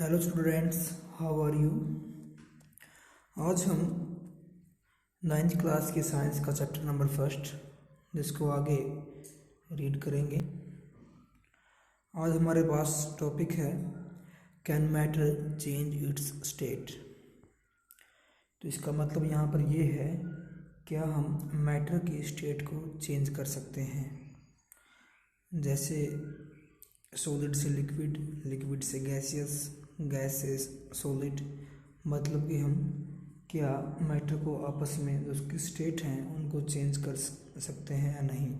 Hello students, how are you. आज हम 9th class की साइंस का चैप्टर नंबर फर्स्ट जिसको आगे रीड करेंगे। आज हमारे पास टॉपिक है can matter change it's state. तो इसका मतलब यहाँ पर ये है क्या हम मैटर की स्टेट को चेंज कर सकते हैं। जैसे सॉलिड से लिक्विड, लिक्विड से गैसियस, गैस से सॉलिड। मतलब कि हम क्या मैटर को आपस में जो उसकी स्टेट हैं उनको चेंज कर सकते हैं या नहीं।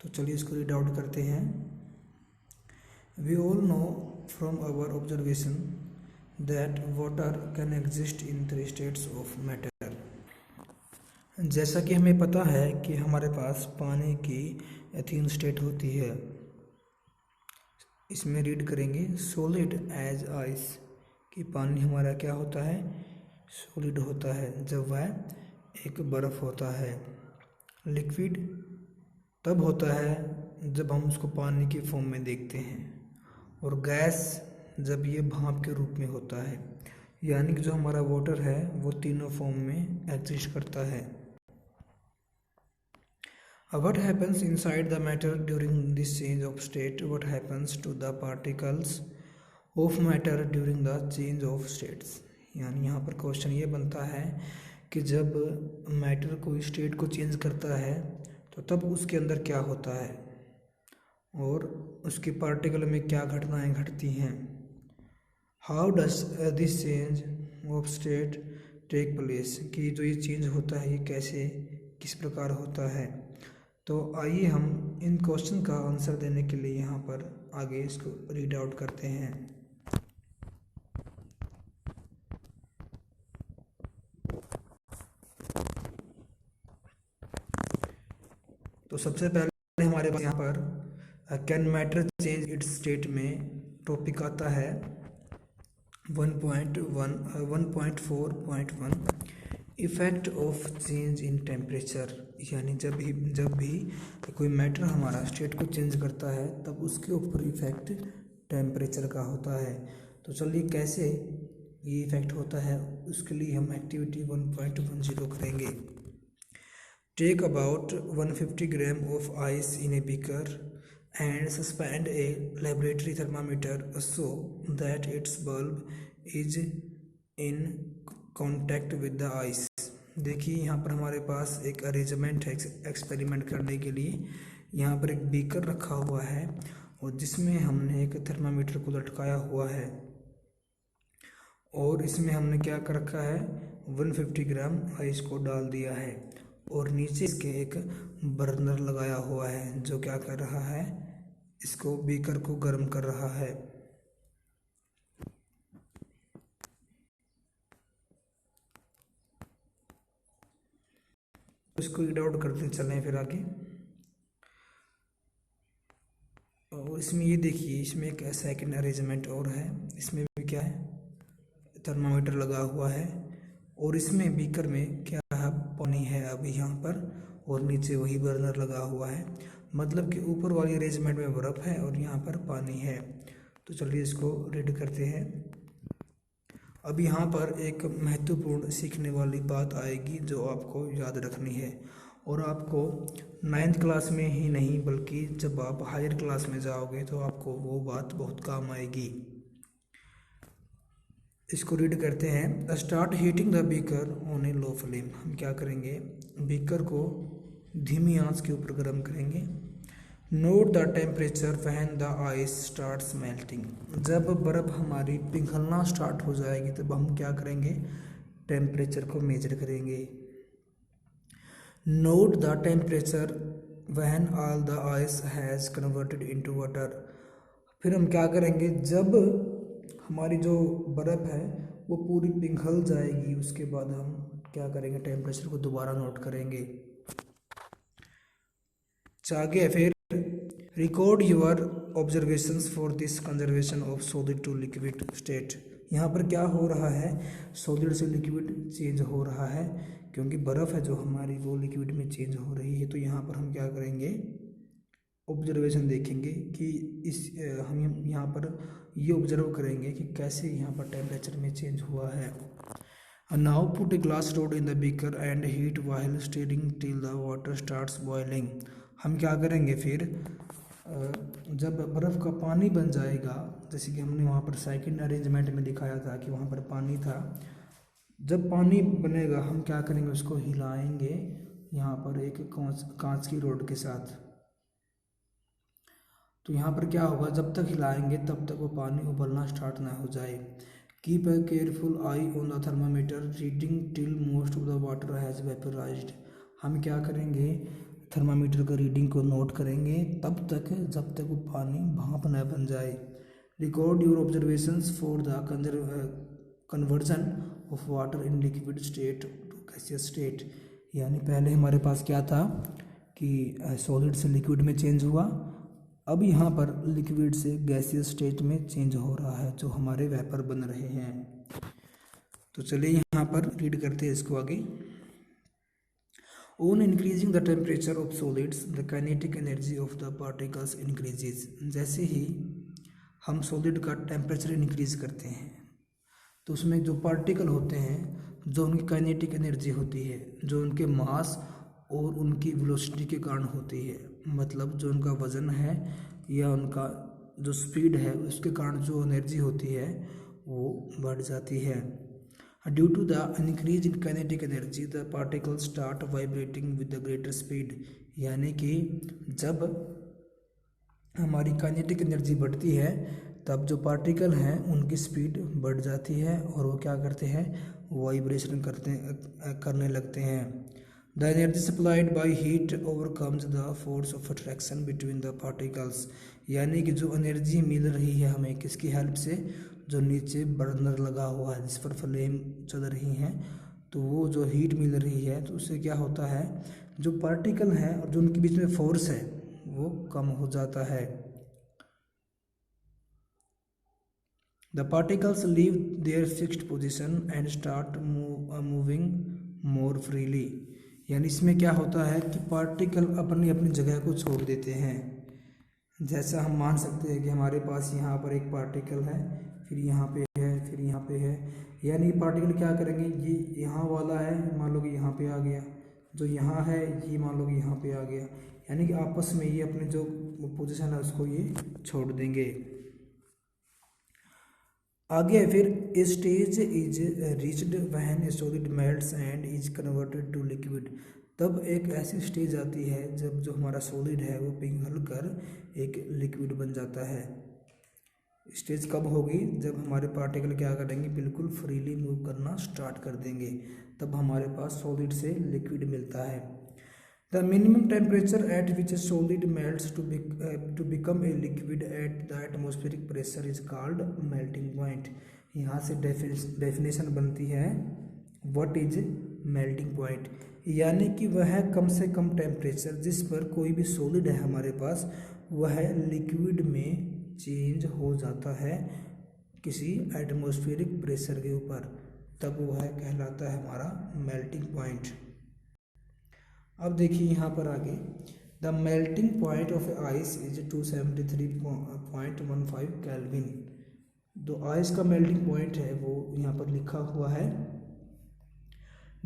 तो चलिए इसको रीड आउट करते हैं। We all know from our observation that water can exist in 3 states of matter. जैसा कि हमें पता है कि हमारे पास पानी की 3 स्टेट होती है। इसमें रीड करेंगे सॉलिड एज आइस कि पानी हमारा क्या होता है, सॉलिड होता है जब वह एक बर्फ़ होता है। लिक्विड तब होता है जब हम उसको पानी की फॉर्म में देखते हैं, और गैस जब ये भाप के रूप में होता है। यानी कि जो हमारा वाटर है वो तीनों फॉर्म में एग्जिस्ट करता है। What happens inside the matter during this change of state? What happens to the particles of matter during the change of states? यानी यहाँ पर क्वेश्चन ये बनता है कि जब मैटर कोई स्टेट को चेंज करता है तो तब उसके अंदर क्या होता है और उसके पार्टिकल में क्या घटनाएं घटती हैं। How does this change of state take place कि जो ये चेंज होता है ये कैसे, किस प्रकार होता है। तो आइए हम इन क्वेश्चन का आंसर देने के लिए यहाँ पर आगे इसको रीड आउट करते हैं। तो सबसे पहले हमारे पास यहाँ पर can matter change it's state में टॉपिक आता है 1.4.1 effect of change in temperature. यानी जब भी कोई मैटर हमारा स्टेट को चेंज करता है तब उसके ऊपर इफ़ेक्ट टेम्परेचर का होता है। तो चलिए कैसे ये इफ़ेक्ट होता है उसके लिए हम एक्टिविटी 1.10 करेंगे। Take about 150 gram of ice in a beaker and suspend a laboratory thermometer so that its bulb is in contact with the ice. देखिए यहाँ पर हमारे पास एक अरेंजमेंट है एक्सपेरिमेंट करने के लिए। यहाँ पर एक बीकर रखा हुआ है और जिसमें हमने एक थर्मामीटर को लटकाया हुआ है, और इसमें हमने क्या कर रखा है 150 ग्राम आइस को डाल दिया है, और नीचे इसके एक बर्नर लगाया हुआ है जो क्या कर रहा है, इसको बीकर को गर्म कर रहा है। इसको रीड आउट करते चलें फिर आगे। और इसमें ये देखिए इसमें एक सेकंड अरेंजमेंट और है। इसमें भी क्या है, थर्मामीटर लगा हुआ है और इसमें बीकर में क्या है, पानी है अभी यहाँ पर, और नीचे वही बर्नर लगा हुआ है। मतलब कि ऊपर वाली अरेंजमेंट में बर्फ़ है और यहाँ पर पानी है। तो चलिए इसको रीड करते हैं। अब यहाँ पर एक महत्वपूर्ण सीखने वाली बात आएगी जो आपको याद रखनी है, और आपको 9th क्लास में ही नहीं बल्कि जब आप हायर क्लास में जाओगे तो आपको वो बात बहुत काम आएगी। इसको रीड करते हैं। Start heating the beaker on A low flame. हम क्या करेंगे, बीकर को धीमी आंच के ऊपर गर्म करेंगे। Note the temperature when the ice starts melting. जब बर्फ़ हमारी पिघलना स्टार्ट हो जाएगी तब हम क्या करेंगे, टेम्परेचर को मेजर करेंगे। Note the temperature when all the ice has converted into water. फिर हम क्या करेंगे, जब हमारी जो बर्फ़ है वो पूरी पिघल जाएगी उसके बाद हम क्या करेंगे, टेम्परेचर को दोबारा नोट करेंगे। आगे फिर record your observations for this conservation of solid to liquid state. यहाँ पर क्या हो रहा है, सॉलिड से लिक्विड चेंज हो रहा है क्योंकि बर्फ़ है जो हमारी वो लिक्विड में चेंज हो रही है। तो यहाँ पर हम क्या करेंगे, ऑब्जर्वेशन देखेंगे कि हम यहाँ पर ये ऑब्जर्व करेंगे कि कैसे यहाँ पर टेम्परेचर में चेंज हुआ है। Now put a glass rod in the beaker and heat while steering till the water starts boiling. हम क्या करेंगे फिर, जब बर्फ़ का पानी बन जाएगा, जैसे कि हमने वहाँ पर सेकंड अरेंजमेंट में दिखाया था कि वहाँ पर पानी था, जब पानी बनेगा हम क्या करेंगे, उसको हिलाएंगे यहाँ पर एक कांच की रोड के साथ। तो यहाँ पर क्या होगा, जब तक हिलाएंगे तब तक वो पानी उबलना स्टार्ट ना हो जाए। Keep a careful eye on the thermometer reading till most of the water has vaporised. हम क्या करेंगे, थर्मामीटर का रीडिंग को नोट करेंगे तब तक जब तक वो पानी भाप न बन जाए। Record your observations for the conversion of water in liquid state to gaseous state. यानी पहले हमारे पास क्या था कि सॉलिड से लिक्विड में चेंज हुआ, अब यहाँ पर लिक्विड से गैसियस स्टेट में चेंज हो रहा है, जो हमारे वेपर बन रहे हैं। तो चलिए यहाँ पर रीड करते हैं इसको आगे। On increasing the temperature of solids, the kinetic energy of the particles increases। जैसे ही हम सॉलिड का टेम्परेचर इंक्रीज करते हैं तो उसमें जो पार्टिकल होते हैं, जो उनकी काइनेटिक एनर्जी होती है, जो उनके मास और उनकी वेलोसिटी के कारण होती है, मतलब जो उनका वज़न है या उनका जो स्पीड है उसके कारण जो एनर्जी होती है वो बढ़ जाती है। Due to the increase in kinetic energy the particles start vibrating with the greater speed. यानी कि जब हमारी काइनेटिक एनर्जी बढ़ती है तब जो पार्टिकल हैं उनकी स्पीड बढ़ जाती है और वो क्या करते हैं, वाइब्रेशन करने लगते हैं। The energy supplied by heat overcomes the force of attraction between the particles. यानी कि जो एनर्जी मिल रही है हमें किसकी हेल्प से, जो नीचे बर्नर लगा हुआ है जिस पर फ्लेम चल रही हैं, तो वो जो हीट मिल रही है तो उससे क्या होता है, जो पार्टिकल हैं और जो उनके बीच में फोर्स है वो कम हो जाता है। The particles leave their fixed position and start moving more freely. यानी इसमें क्या होता है कि पार्टिकल अपनी अपनी जगह को छोड़ देते हैं। जैसा हम मान सकते हैं कि हमारे पास यहाँ पर एक पार्टिकल है, फिर यहाँ पे है, फिर यहाँ पे है। यानी पार्टिकल क्या करेंगे, ये यहाँ वाला है मान लो कि यहाँ पे आ गया, जो यहाँ है ये मान लो कि यहाँ पे आ गया, यानी कि आपस में ये अपने जो पोजीशन है उसको ये छोड़ देंगे। आगे फिर a stage is reached when a solid melts and is converted to liquid. तब एक ऐसी स्टेज आती है जब जो हमारा सॉलिड है वो पिघल कर एक लिक्विड बन जाता है। स्टेज कब होगी, जब हमारे पार्टिकल क्या करेंगे, बिल्कुल फ्रीली मूव करना स्टार्ट कर देंगे, तब हमारे पास सॉलिड से लिक्विड मिलता है। The minimum temperature at which a solid melts to become a liquid at the atmospheric pressure is called melting point. यहाँ से डेफिनेशन बनती है व्हाट इज मेल्टिंग पॉइंट, यानी कि वह कम से कम टेम्परेचर जिस पर कोई भी सॉलिड है हमारे पास वह लिक्विड में चेंज हो जाता है किसी एटमॉस्फेरिक प्रेशर के ऊपर, तब वह कहलाता है हमारा मेल्टिंग पॉइंट। अब देखिए यहाँ पर आगे, the melting point of ice is 273.15 kelvin. जो आइस का मेल्टिंग पॉइंट है वो यहाँ पर लिखा हुआ है।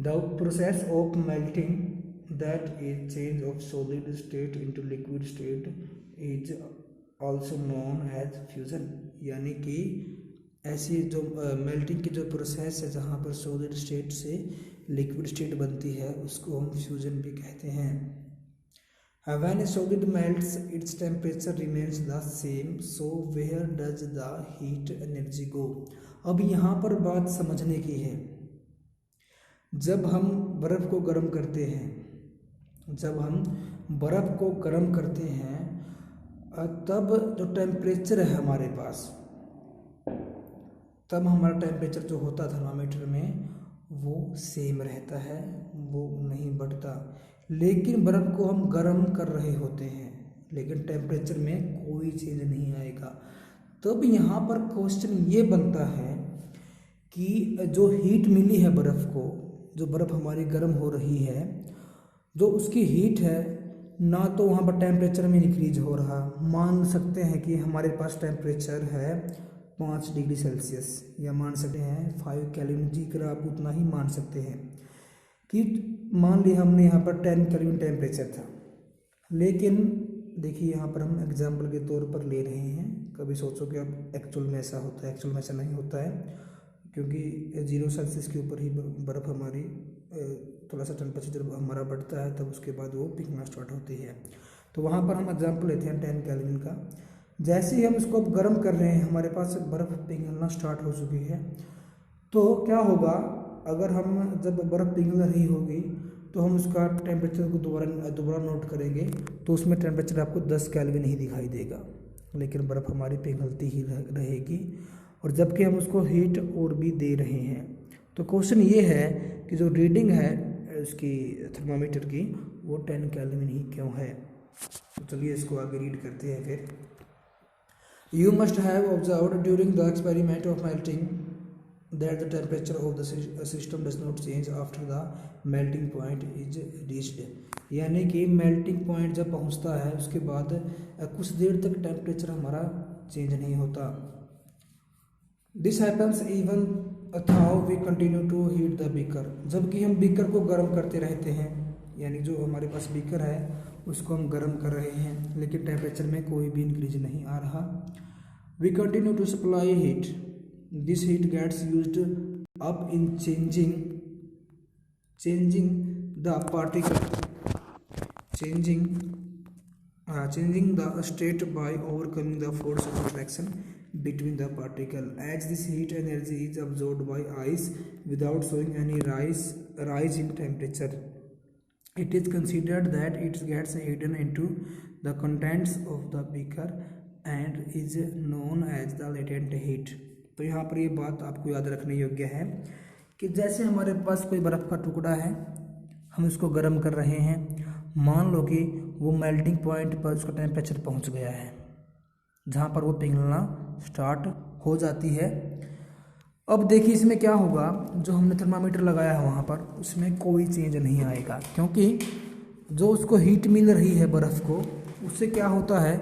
The process of melting that is change of solid state into liquid state is also known as fusion. यानी कि ऐसी जो मेल्टिंग की जो प्रोसेस है जहाँ पर सॉलिड स्टेट से लिक्विड स्टेट बनती है उसको हम फ्यूजन भी कहते हैं। When a solid melts its temperature remains the same, so where does the heat energy go. अब यहाँ पर बात समझने की है, जब हम बर्फ़ को गर्म करते हैं, जब हम बर्फ़ को गर्म करते हैं तब जो टेम्परेचर है हमारे पास, तब हमारा टेम्परेचर जो होता है थर्मामीटर में वो सेम रहता है, वो नहीं बढ़ता। लेकिन बर्फ़ को हम गर्म कर रहे होते हैं लेकिन टेम्परेचर में कोई चेंज नहीं आएगा। तब यहाँ पर क्वेश्चन ये बनता है कि जो हीट मिली है बर्फ़ को, जो बर्फ़ हमारी गर्म हो रही है, जो उसकी हीट है ना तो वहाँ पर टेम्परेचर में इंक्रीज हो रहा। मान सकते हैं कि हमारे पास टेम्परेचर है 5 डिग्री सेल्सियस, या मान सकते हैं 5 केल्विन, जी कर आप उतना ही मान सकते हैं कि मान लिया हमने यहाँ पर 10 केल्विन टेम्परेचर था, लेकिन देखिए यहाँ पर हम एग्जाम्पल के तौर पर ले रहे हैं। कभी सोचो कि अब एक्चुअल में ऐसा होता है, एक्चुअल में ऐसा नहीं होता है, क्योंकि 0 सेल्सियस के ऊपर ही बर्फ़ हमारी थोड़ा सा टेम्परेचर जब हमारा बढ़ता है तब उसके बाद वो पिघलना स्टार्ट होती है। तो वहाँ पर हम एग्जाम्पल लेते हैं 10 केल्विन का। जैसे ही हम इसको अब गर्म कर रहे हैं, हमारे पास बर्फ़ पिघलना स्टार्ट हो चुकी है, तो क्या होगा, अगर हम जब बर्फ़ पिघल रही होगी तो हम उसका टेम्परेचर को दोबारा नोट करेंगे, तो उसमें टेम्परेचर आपको 10 केल्विन ही दिखाई देगा, लेकिन बर्फ़ हमारी पिघलती ही रहेगी, और जबकि हम उसको हीट और भी दे रहे हैं। तो क्वेश्चन ये है कि जो रीडिंग है उसकी थर्मामीटर की, वो 10 केल्विन ही क्यों है। तो चलिए इसको आगे रीड करते हैं फिर। You must have observed during the experiment of melting that the temperature of the system does not change after the melting point is reached, यानी कि मेल्टिंग पॉइंट जब पहुंचता है उसके बाद कुछ देर तक टेम्परेचर हमारा चेंज नहीं होता। This happens even though we continue to heat the beaker, जबकि हम बीकर को गर्म करते रहते हैं, यानी जो हमारे पास बीकर है उसको हम गर्म कर रहे हैं, लेकिन टेम्परेचर में कोई भी इंक्रीज नहीं आ रहा। We continue to supply heat, this heat gets used up in changing the particle changing the state by overcoming the force of attraction between the particle. As this heat energy is absorbed by ice without showing any rise in temperature, it is considered that it gets hidden into the contents of the beaker and is known as the latent heat. तो यहाँ पर ये बात आपको याद रखने योग्य है कि जैसे हमारे पास कोई बर्फ़ का टुकड़ा है, हम इसको गर्म कर रहे हैं, मान लो कि वो मेल्टिंग पॉइंट पर उसका टेम्परेचर पहुँच गया है, जहाँ पर वो पिघलना स्टार्ट हो जाती है। अब देखिए इसमें क्या होगा, जो हमने थर्मामीटर लगाया है वहाँ पर उसमें कोई चेंज नहीं आएगा, क्योंकि जो उसको हीट मिल रही है बर्फ़ को, उससे क्या होता है,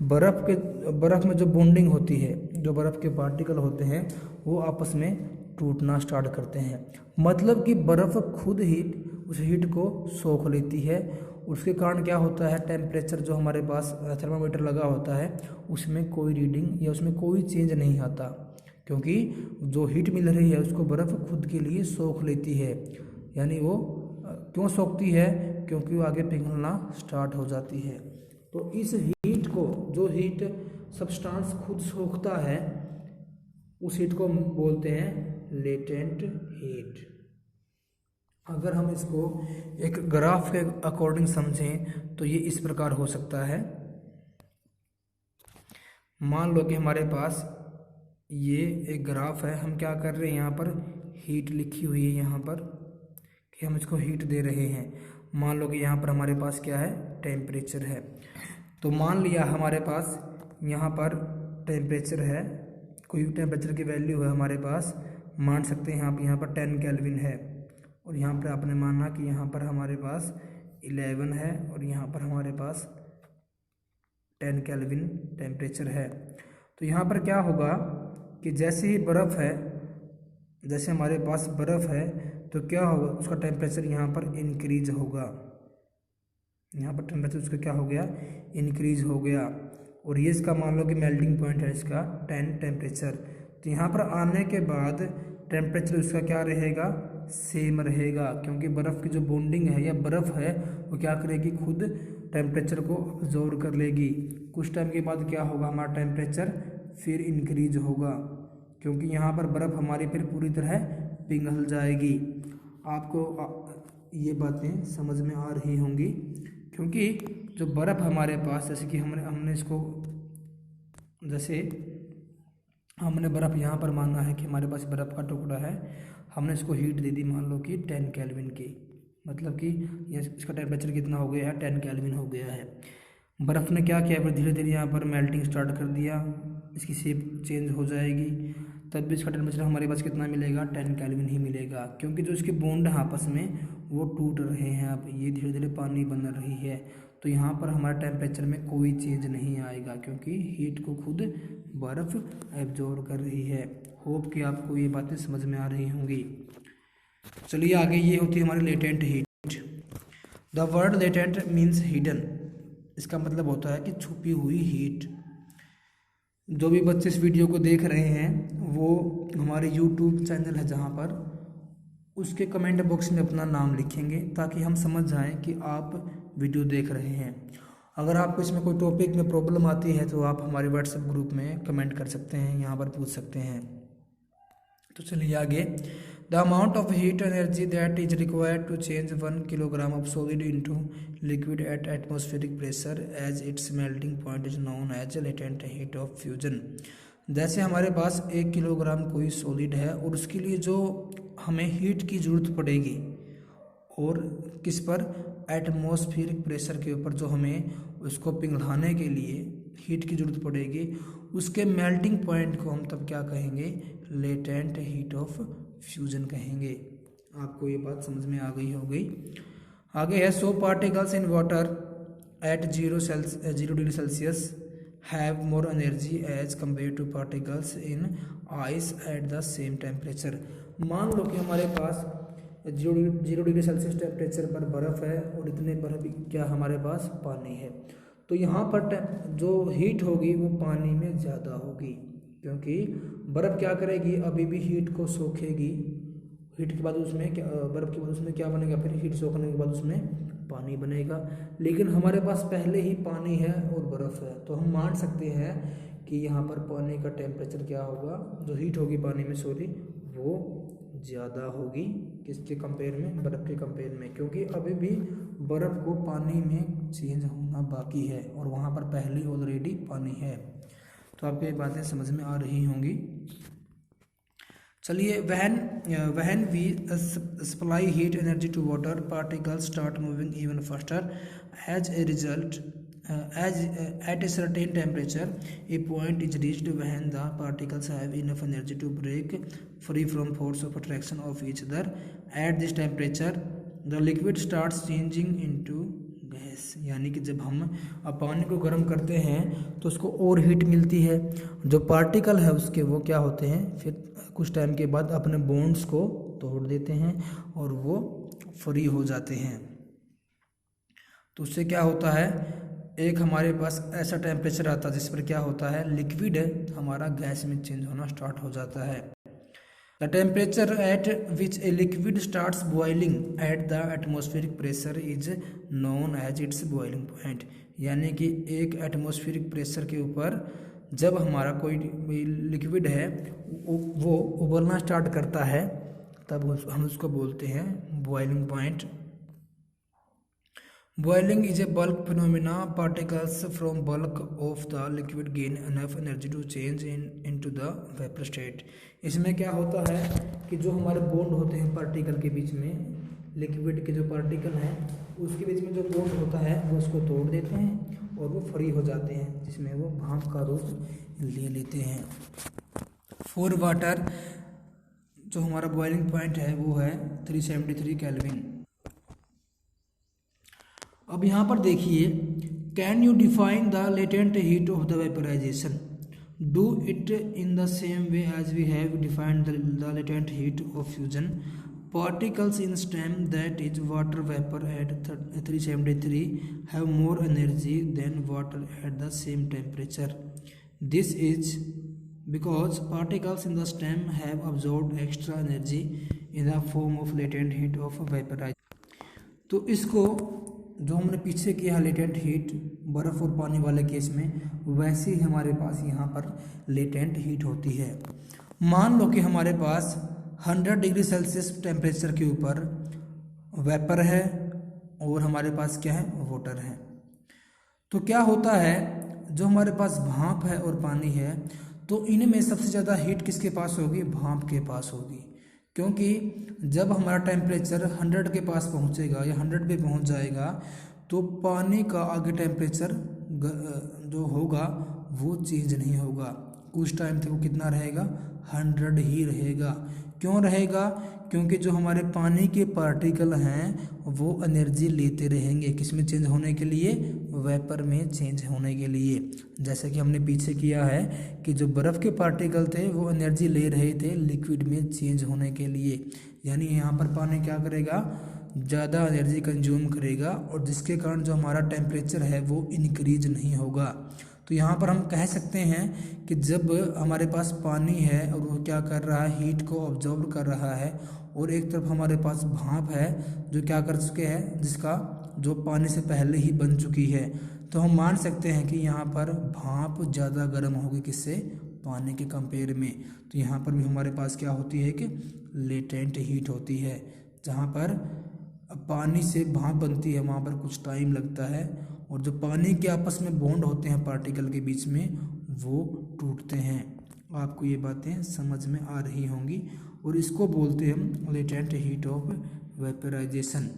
बर्फ़ में जो बॉन्डिंग होती है, जो बर्फ़ के पार्टिकल होते हैं वो आपस में टूटना स्टार्ट करते हैं। मतलब कि बर्फ़ खुद ही उस हीट को सोख लेती है, उसके कारण क्या होता है, टेम्परेचर जो हमारे पास थर्मामीटर लगा होता है उसमें कोई रीडिंग या उसमें कोई चेंज नहीं आता, क्योंकि जो हीट मिल रही है उसको बर्फ़ खुद के लिए सोख लेती है। यानी वो क्यों सोखती है, क्योंकि वो आगे पिघलना स्टार्ट हो जाती है। तो इस हीट को, जो हीट सब्सटेंस खुद सोखता है, उस हीट को हम बोलते हैं लेटेंट हीट। अगर हम इसको एक ग्राफ के अकॉर्डिंग समझें तो ये इस प्रकार हो सकता है। मान लो कि हमारे पास ये एक ग्राफ है, हम क्या कर रहे हैं, यहाँ पर हीट लिखी हुई है यहाँ पर कि हम इसको हीट दे रहे हैं। मान लो कि यहाँ पर हमारे पास क्या है, टेम्परेचर है। तो मान लिया हमारे पास यहाँ पर टेम्परेचर है, कोई टेम्परेचर की वैल्यू है हमारे पास, मान सकते हैं यहाँ पर 10 केल्विन है, और यहाँ पर आपने माना कि यहाँ पर हमारे पास 11 है और यहाँ पर हमारे पास 10 केल्विन टेम्परेचर है। तो यहाँ पर क्या होगा कि जैसे ही बर्फ़ है, जैसे हमारे पास बर्फ़ है तो क्या होगा, उसका टेम्परेचर यहाँ पर इंक्रीज होगा, यहाँ पर टेम्परेचर उसका क्या हो गया, इंक्रीज हो गया। और ये इसका मान लो कि मेल्टिंग पॉइंट है इसका 10 टेम्परेचर। तो यहाँ पर आने के बाद टेम्परेचर उसका क्या रहेगा, सेम रहेगा, क्योंकि बर्फ़ की जो बॉन्डिंग है या बर्फ़ है वो क्या करेगी, खुद टेम्परेचर को अब्जॉर्ब कर लेगी। कुछ टाइम के बाद क्या होगा, हमारा टेम्परेचर फिर इंक्रीज होगा, क्योंकि यहाँ पर बर्फ़ हमारी फिर पूरी तरह पिघल जाएगी। आपको ये बातें समझ में आ रही होंगी, क्योंकि जो बर्फ़ हमारे पास, जैसे कि हमने इसको, जैसे हमने बर्फ़ यहाँ पर माना है कि हमारे पास बर्फ़ का टुकड़ा है, हमने इसको हीट दे दी मान लो कि 10 केल्विन की, मतलब कि इसका टेम्परेचर कितना हो गया है, 10 केल्विन हो गया है। बर्फ़ ने क्या किया, फिर धीरे धीरे यहाँ पर मेल्टिंग स्टार्ट कर दिया, इसकी शेप चेंज हो जाएगी, तब भी इसका टेम्परेचर हमारे पास कितना मिलेगा, 10 केल्विन ही मिलेगा, क्योंकि जो इसके बॉन्ड हैं आपस में वो टूट रहे हैं। अब ये धीरे धीरे पानी बन रही है, तो यहाँ पर हमारे टेम्परेचर में कोई चेंज नहीं आएगा, क्योंकि हीट को खुद बर्फ़ एब्जॉर्ब कर रही है। होप कि आपको ये बातें समझ में आ रही होंगी। चलिए आगे, ये होती है हमारी latent heat. The word latent means hidden. इसका मतलब होता है कि छुपी हुई हीट। जो भी बच्चे इस वीडियो को देख रहे हैं वो हमारे यूट्यूब चैनल है जहाँ पर, उसके कमेंट बॉक्स में अपना नाम लिखेंगे ताकि हम समझ जाएं कि आप वीडियो देख रहे हैं। अगर आपको इसमें कोई टॉपिक में प्रॉब्लम आती है तो आप हमारे व्हाट्सएप ग्रुप में कमेंट कर सकते हैं, यहाँ पर पूछ सकते हैं। तो चलिए आगे। The amount of heat energy that is required to change 1 kilogram of solid into liquid at atmospheric pressure as its melting point is known as latent heat of fusion. जैसे हमारे पास 1 किलोग्राम कोई सॉलिड है और उसके लिए जो हमें heat की ज़रूरत पड़ेगी, और किस पर, एटमॉस्फेरिक प्रेशर के ऊपर जो हमें उसको पिघलाने के लिए हीट की ज़रूरत पड़ेगी, उसके मेल्टिंग पॉइंट को हम तब क्या कहेंगे, लेटेंट हीट ऑफ फ्यूजन कहेंगे। आपको ये बात समझ में आ गई होगी। आगे है, so particles in water at 0 degree Celsius have more energy as compare to particles in ice at the same temperature. मान लो कि हमारे पास 0 डिग्री सेल्सियस टेम्परेचर पर बर्फ़ है और इतने पर भी क्या हमारे पास पानी है। तो यहाँ पर जो हीट होगी वो पानी में ज़्यादा होगी, क्योंकि बर्फ़ क्या करेगी, अभी भी हीट को सोखेगी। हीट के बाद उसमें क्या, बर्फ़ के बाद उसमें क्या बनेगा, फिर हीट सोखने के बाद उसमें पानी बनेगा। लेकिन हमारे पास पहले ही पानी है और बर्फ़ है, तो हम मान सकते हैं कि यहाँ पर पानी का टेम्परेचर क्या होगा, जो हीट होगी पानी में सॉरी, वो ज़्यादा होगी किसके कंपेयर में, बर्फ़ के कंपेयर में, क्योंकि अभी भी बर्फ़ को पानी में चेंज होना बाकी है और वहाँ पर पहले ऑलरेडी पानी है। तो आपको ये बातें समझ में आ रही होंगी। चलिए, when we supply heat energy to water particles start moving even faster as a result as at a certain temperature a point is reached when the particles have enough energy to break free from force of attraction of each other. At this temperature the liquid starts changing into gas। यानी कि जब हम पानी को गर्म करते हैं तो उसको और हीट मिलती है, जो पार्टिकल है उसके वो क्या होते हैं, फिर कुछ टाइम के बाद अपने बॉन्ड्स को तोड़ देते हैं और वो फ्री हो जाते हैं। तो उससे क्या होता है, एक हमारे पास ऐसा टेम्परेचर आता है जिस पर क्या होता है, लिक्विड हमारा गैस में चेंज होना स्टार्ट हो जाता है। The temperature at which a liquid starts boiling at the atmospheric pressure is known as its boiling point. यानी कि एक एटमॉस्फेरिक प्रेशर के ऊपर जब हमारा कोई लिक्विड है वो उबलना स्टार्ट करता है, तब हम उसको बोलते हैं boiling point. Boiling is a bulk phenomena. Particles from bulk of the liquid gain enough energy to change into the vapor state। इसमें क्या होता है कि जो हमारे बॉन्ड होते हैं पार्टिकल के बीच में, लिक्विड के जो पार्टिकल हैं उसके बीच में जो बॉन्ड होता है वो उसको तोड़ देते हैं और वो फ्री हो जाते हैं, जिसमें वो भाप का रूप ले लेते हैं। फॉर वाटर जो हमारा बॉइलिंग पॉइंट है वो है 373 केल्विन। अब यहाँ पर देखिए, can you define the latent heat of the vaporisation, do it in the same way as we have defined the latent heat of fusion. Particles in steam that is water vapour at 373 have more energy than water at the same temperature. This is because particles in the stem have absorbed extra energy in the form of latent heat of vaporization। तो इसको जो हमने पीछे किया latent heat बर्फ़ और पानी वाले केस में, वैसे ही हमारे पास यहाँ पर लेटेंट हीट होती है। मान लो कि हमारे पास 100 डिग्री सेल्सियस टेम्परेचर के ऊपर वेपर है और हमारे पास क्या है, वाटर है। तो क्या होता है, जो हमारे पास भाप है और पानी है, तो इनमें सबसे ज़्यादा हीट किसके पास होगी, भाप के पास होगी, क्योंकि जब हमारा टेम्परेचर 100 के पास पहुंचेगा या 100 पे पहुंच जाएगा तो पानी का आगे टेम्परेचर जो होगा वो चेंज नहीं होगा, कुछ टाइम तक वो कितना रहेगा, 100 ही रहेगा, क्यों रहेगा? क्योंकि जो हमारे पानी के पार्टिकल हैं वो एनर्जी लेते रहेंगे, किस में चेंज होने के लिए? वेपर में चेंज होने के लिए। जैसे कि हमने पीछे किया है कि जो बर्फ़ के पार्टिकल थे वो एनर्जी ले रहे थे लिक्विड में चेंज होने के लिए, यानी यहाँ पर पानी क्या करेगा? ज़्यादा एनर्जी कंज्यूम करेगा और जिसके कारण जो हमारा टेम्परेचर है वो इंक्रीज नहीं होगा। तो यहाँ पर हम कह सकते हैं कि जब हमारे पास पानी है और वो क्या कर रहा है? हीट को ऑब्जर्व कर रहा है, और एक तरफ हमारे पास भाप है जो क्या कर चुके हैं, जिसका जो पानी से पहले ही बन चुकी है, तो हम मान सकते हैं कि यहाँ पर भाप ज़्यादा गर्म होगी किससे? पानी के कंपेयर में। तो यहाँ पर भी हमारे पास क्या होती है कि लेटेंट हीट होती है। जहाँ पर पानी से भाप बनती है वहाँ पर कुछ टाइम लगता है, और जो पानी के आपस में बॉन्ड होते हैं पार्टिकल के बीच में वो टूटते हैं। आपको ये बातें समझ में आ रही होंगी, और इसको बोलते हैं हम लेटेंट हीट ऑफ वेपराइजेशन।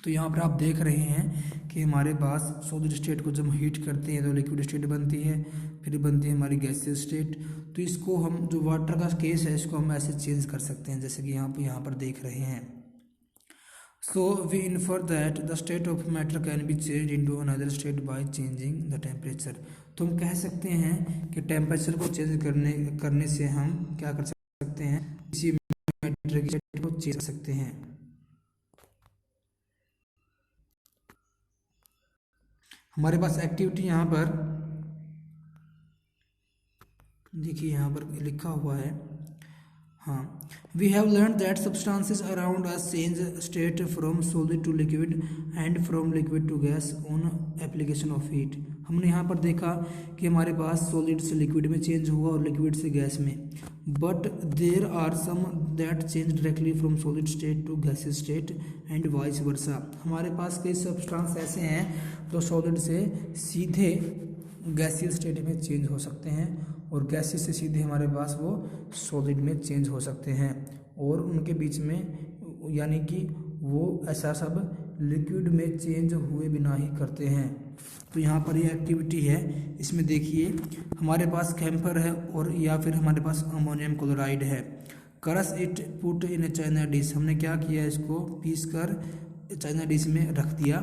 तो यहाँ पर आप देख रहे हैं कि हमारे पास सॉलिड स्टेट को जब हम हीट करते हैं तो लिक्विड स्टेट बनती है, फिर बनती है हमारी गैसियस स्टेट। तो इसको हम जो वाटर का केस है इसको हम ऐसे चेंज कर सकते हैं, जैसे कि यहाँ पर देख रहे हैं। So we infer that the state of matter can be changed into another state by changing the temperature। तो हम कह सकते हैं कि टेम्परेचर को चेंज करने से हम क्या कर सकते हैं? किसी मैटर की स्टेट को चेंज कर सकते हैं। हमारे पास एक्टिविटी यहाँ पर देखिए, यहाँ पर लिखा हुआ है, हाँ, we have learnt that substances around us change state from solid to liquid and from liquid to gas on application of heat. हमने यहाँ पर देखा कि हमारे पास सॉलिड से लिक्विड में चेंज हुआ और लिक्विड से गैस में, but there are some that change directly from solid state to gaseous state and vice versa. हमारे पास कई सब्सटेंस ऐसे हैं जो सॉलिड से सीधे गैसियस स्टेट में चेंज हो सकते हैं, और गैसेस से सीधे हमारे पास वो सॉलिड में चेंज हो सकते हैं, और उनके बीच में यानी कि वो ऐसा सब लिक्विड में चेंज हुए बिना ही करते हैं। तो यहाँ पर ये एक्टिविटी है, इसमें देखिए हमारे पास कैम्फर है और या फिर हमारे पास अमोनियम क्लोराइड है। Crush it put in A China dish. हमने क्या किया? इसको पीस कर चाइना डिश में रख दिया।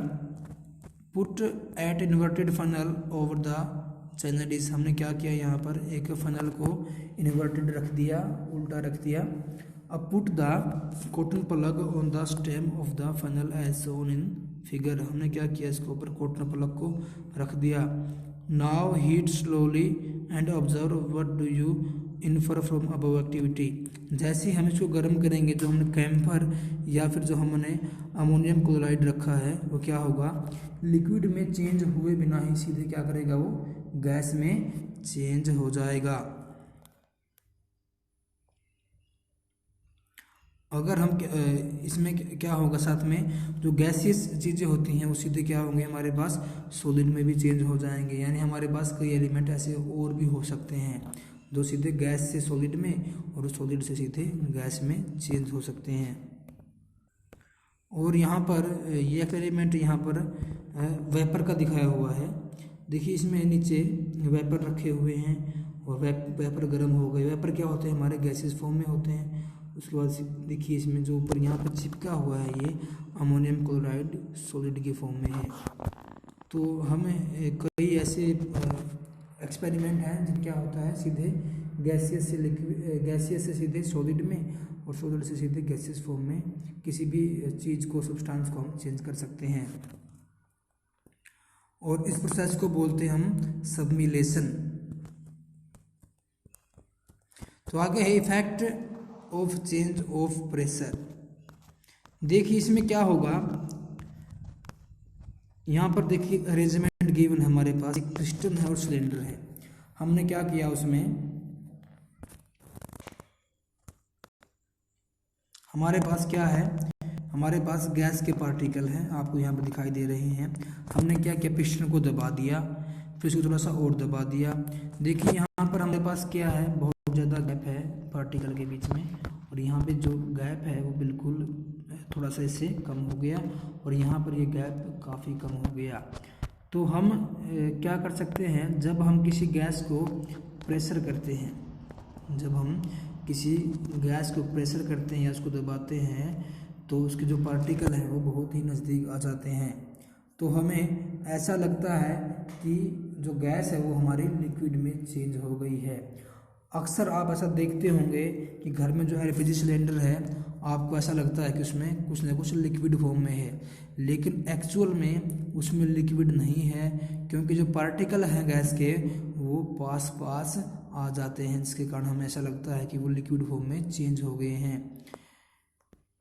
Put at inverted funnel over the China dish. हमने क्या किया? यहाँ पर एक फनल को इन्वर्टेड रख दिया, उल्टा रख दिया। अब put the cotton plug on the stem of the funnel as shown in figure. हमने क्या किया? इसके ऊपर कॉटन प्लग को रख दिया। Now heat slowly and observe what do you infer from above activity. जैसे हम इसको गर्म करेंगे, जो हमने कैम्फर या फिर जो हमने अमोनियम क्लोराइड रखा है वो क्या होगा? लिक्विड में चेंज हुए बिना ही सीधे क्या करेगा? वो गैस में चेंज हो जाएगा। अगर हम इसमें क्या होगा? साथ में जो गैसियस चीज़ें होती हैं वो सीधे क्या होंगे? हमारे पास सॉलिड में भी चेंज हो जाएंगे। यानी हमारे पास कई एलिमेंट ऐसे और भी हो सकते हैं जो सीधे गैस से सॉलिड में और सॉलिड से सीधे गैस में चेंज हो सकते हैं। और यहाँ पर ये एक्सपेरिमेंट यहाँ पर वेपर का दिखाया हुआ है। देखिए इसमें नीचे वेपर रखे हुए हैं और वेपर गर्म हो गए। वेपर क्या होते हैं? हमारे गैसेस फॉर्म में होते हैं। उसके बाद देखिए इसमें जो ऊपर यहाँ पर चिपका हुआ है ये अमोनियम क्लोराइड सॉलिड के फॉर्म में है। तो हमें कई ऐसे एक्सपेरिमेंट हैं जिन क्या होता है सीधे गैसियस से लिक्विड, गैसियस से सीधे सॉलिड में और सॉलिड से सीधे गैसियस फॉर्म में किसी भी चीज़ को, सब्सटेंस को हम चेंज कर सकते हैं। और इस प्रोसेस को बोलते हैं हम सबमिलेशन। तो आगे है effect of change of pressure. देखिए इसमें क्या होगा? यहाँ पर देखिए अरेंजमेंट गिवन है, हमारे पास एक पिस्टन है और सिलेंडर है। हमने क्या किया? उसमें हमारे पास क्या है? हमारे पास गैस के पार्टिकल हैं, आपको यहाँ पर दिखाई दे रहे हैं। हमने क्या किया? पिस्टन को दबा दिया, फिर उसको थोड़ा सा और दबा दिया। देखिए यहाँ पर हमारे पास क्या है? बहुत ज़्यादा गैप है पार्टिकल के बीच में, और यहाँ पे जो गैप है वो बिल्कुल थोड़ा सा इससे कम हो गया, और यहाँ पर ये गैप काफ़ी कम हो गया। तो हम क्या कर सकते हैं? जब हम किसी गैस को प्रेशर करते हैं, जब हम किसी गैस को प्रेशर करते हैं या उसको दबाते हैं तो उसके जो पार्टिकल हैं वो बहुत ही नज़दीक आ जाते हैं, तो हमें ऐसा लगता है कि जो गैस है वो हमारी लिक्विड में चेंज हो गई है। अक्सर आप ऐसा देखते होंगे कि घर में जो एलपीजी सिलेंडर है आपको ऐसा लगता है कि उसमें कुछ ना कुछ लिक्विड फॉर्म में है, लेकिन एक्चुअल में उसमें लिक्विड नहीं है, क्योंकि जो पार्टिकल हैं गैस के वो पास पास आ जाते हैं, जिसके कारण हमें ऐसा लगता है कि वो लिक्विड फॉर्म में चेंज हो गए हैं।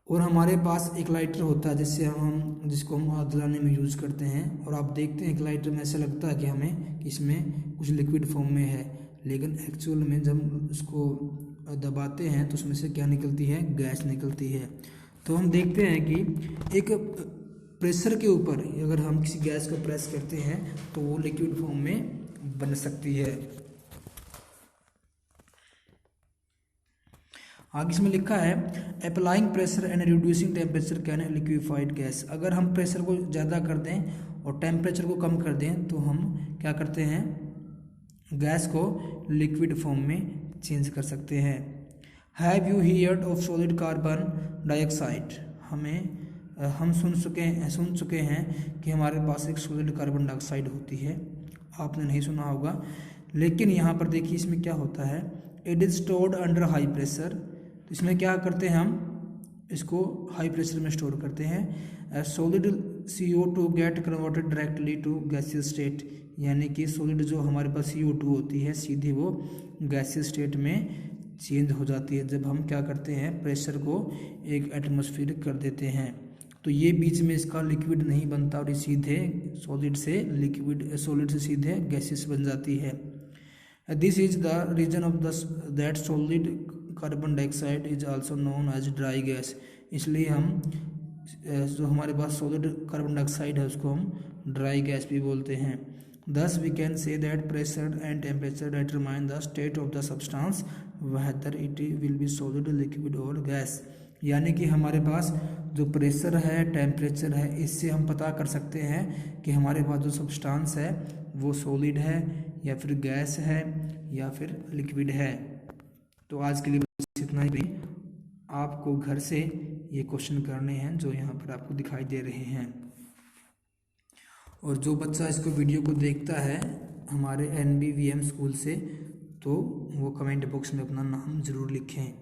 और हमारे पास एक लाइटर होता है जिसको हम आग जलाने में यूज़ करते हैं, और आप देखते हैं कि लाइटर में ऐसा लगता है कि हमें इसमें कुछ लिक्विड फॉर्म में है, लेकिन एक्चुअल में जब उसको दबाते हैं तो उसमें से क्या निकलती है, गैस निकलती है। तो हम देखते हैं कि एक प्रेशर के ऊपर अगर हम किसी गैस को प्रेस करते हैं तो वो लिक्विड फॉर्म में बन सकती है। आगे इसमें लिखा है applying pressure and reducing temperature can liquefied gas. अगर हम प्रेशर को ज़्यादा कर दें और टेम्परेचर को कम कर दें तो हम क्या करते हैं, गैस को लिक्विड फॉर्म में चेंज कर सकते हैं। Have you heard of solid carbon dioxide. हम सुन चुके हैं कि हमारे पास एक सॉलिड कार्बन डाइऑक्साइड होती है, आपने नहीं सुना होगा, लेकिन यहाँ पर देखिए इसमें क्या होता है, it is stored under high pressure. तो इसमें क्या करते हैं, हम इसको हाई प्रेशर में स्टोर करते हैं। Solid CO2 get converted directly to gaseous state, यानी कि सॉलिड जो हमारे पास CO2 होती है सीधे वो गैसियस स्टेट में चेंज हो जाती है जब हम क्या करते हैं, प्रेशर को एक एटमॉस्फेयर कर देते हैं। तो ये बीच में इसका लिक्विड नहीं बनता और ये सीधे सॉलिड से सीधे गैसियस बन जाती है। This is the reason of that solid carbon dioxide is also known as dry gas. इसलिए हम जो हमारे पास सॉलिड कार्बन डाइऑक्साइड है उसको हम ड्राई गैस भी बोलते हैं। Thus we can say that pressure and temperature determine the state of the substance, whether it will be solid, liquid or gas। यानी कि हमारे पास जो प्रेशर है, टेम्परेचर है, इससे हम पता कर सकते हैं कि हमारे पास जो सब्सटेंस है वो सॉलिड है या फिर गैस है या फिर लिक्विड है। तो आज के लिए बस इतना ही। आपको घर से ये क्वेश्चन करने हैं जो यहाँ पर आपको दिखाई दे रहे हैं, और जो बच्चा इसको वीडियो को देखता है हमारे NBVM स्कूल से तो वो कमेंट बॉक्स में अपना नाम ज़रूर लिखें।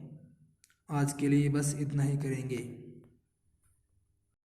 आज के लिए बस इतना ही करेंगे।